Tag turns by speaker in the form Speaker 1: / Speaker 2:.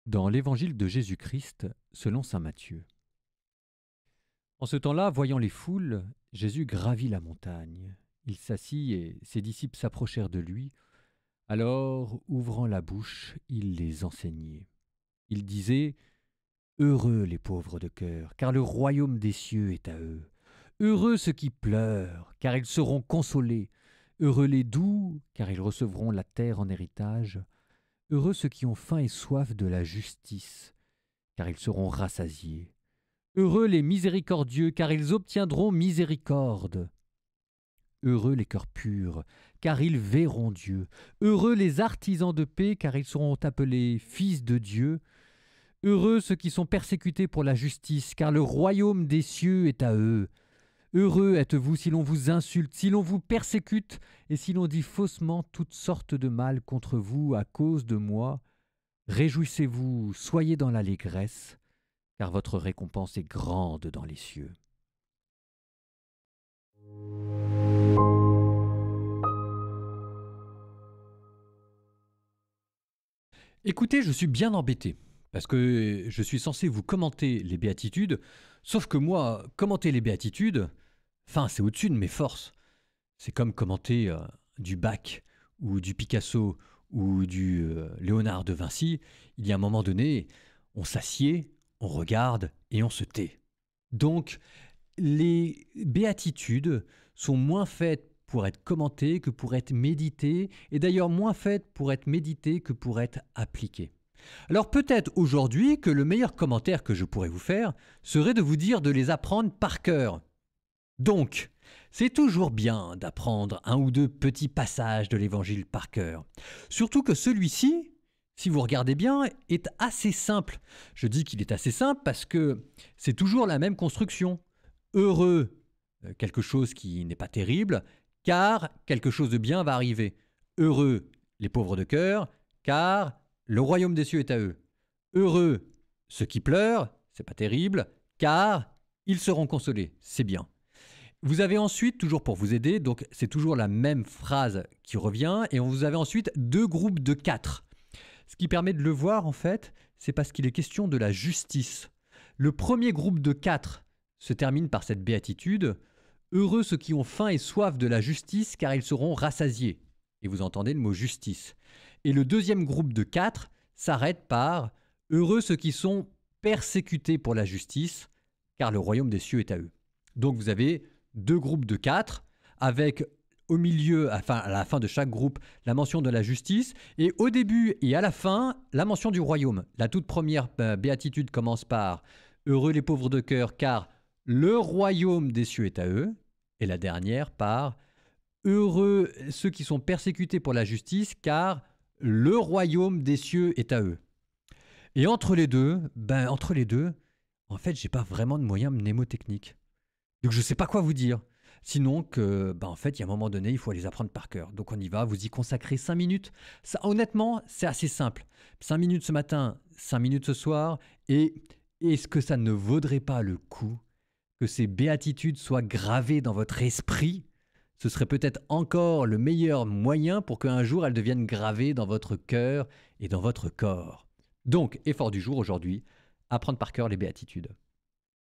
Speaker 1: Dans l'Évangile de Jésus-Christ, selon saint Matthieu. En ce temps-là, voyant les foules, Jésus gravit la montagne. Il s'assit et ses disciples s'approchèrent de lui. Alors, ouvrant la bouche, il les enseignait. Il disait : « Heureux les pauvres de cœur, car le royaume des cieux est à eux. Heureux ceux qui pleurent, car ils seront consolés. Heureux les doux, car ils recevront la terre en héritage. Heureux ceux qui ont faim et soif de la justice, car ils seront rassasiés. Heureux les miséricordieux, car ils obtiendront miséricorde. Heureux les cœurs purs, car ils verront Dieu. Heureux les artisans de paix, car ils seront appelés fils de Dieu. Heureux ceux qui sont persécutés pour la justice, car le royaume des cieux est à eux. Heureux êtes-vous si l'on vous insulte, si l'on vous persécute, et si l'on dit faussement toutes sortes de mal contre vous à cause de moi. Réjouissez-vous, soyez dans l'allégresse, car votre récompense est grande dans les cieux. Écoutez, je suis bien embêté, parce que je suis censé vous commenter les béatitudes, sauf que moi, commenter les béatitudes, c'est au-dessus de mes forces. C'est comme commenter du Bach, ou du Picasso, ou du Léonard de Vinci. Il y a un moment donné, on s'assied, on regarde et on se tait. Donc, les béatitudes sont moins faites pour être commentées que pour être méditées, et d'ailleurs moins faites pour être méditées que pour être appliquées. Alors peut-être aujourd'hui que le meilleur commentaire que je pourrais vous faire serait de vous dire de les apprendre par cœur. Donc, c'est toujours bien d'apprendre un ou deux petits passages de l'Évangile par cœur. Surtout que celui-ci, si vous regardez bien, est assez simple. Je dis qu'il est assez simple parce que c'est toujours la même construction. Heureux, quelque chose qui n'est pas terrible, car quelque chose de bien va arriver. Heureux, les pauvres de cœur, car le royaume des cieux est à eux. Heureux, ceux qui pleurent, c'est pas terrible, car ils seront consolés, c'est bien. Vous avez ensuite, toujours pour vous aider, donc c'est toujours la même phrase qui revient, et vous avez ensuite deux groupes de 4. Ce qui permet de le voir, en fait, c'est parce qu'il est question de la justice. Le premier groupe de 4 se termine par cette béatitude : « Heureux ceux qui ont faim et soif de la justice, car ils seront rassasiés ». Et vous entendez le mot « justice ». Et le deuxième groupe de 4 s'arrête par « Heureux ceux qui sont persécutés pour la justice, car le royaume des cieux est à eux ». Donc vous avez deux groupes de 4, avec au milieu, à la fin de chaque groupe, la mention de la justice, et au début et à la fin, la mention du royaume. La toute première béatitude commence par « Heureux les pauvres de cœur, car le royaume des cieux est à eux », et la dernière par « Heureux ceux qui sont persécutés pour la justice, car le royaume des cieux est à eux ». Et entre les deux, en fait, j'ai pas vraiment de moyen mnémotechnique. Donc je ne sais pas quoi vous dire. Sinon que, en fait, il y a un moment donné, il faut les apprendre par cœur. Donc on y va, vous y consacrez 5 minutes. Ça, honnêtement, c'est assez simple. 5 minutes ce matin, 5 minutes ce soir. Et est-ce que ça ne vaudrait pas le coup que ces béatitudes soient gravées dans votre esprit ? Ce serait peut-être encore le meilleur moyen pour qu'un jour elles deviennent gravées dans votre cœur et dans votre corps. Donc, effort du jour aujourd'hui, apprendre par cœur les béatitudes.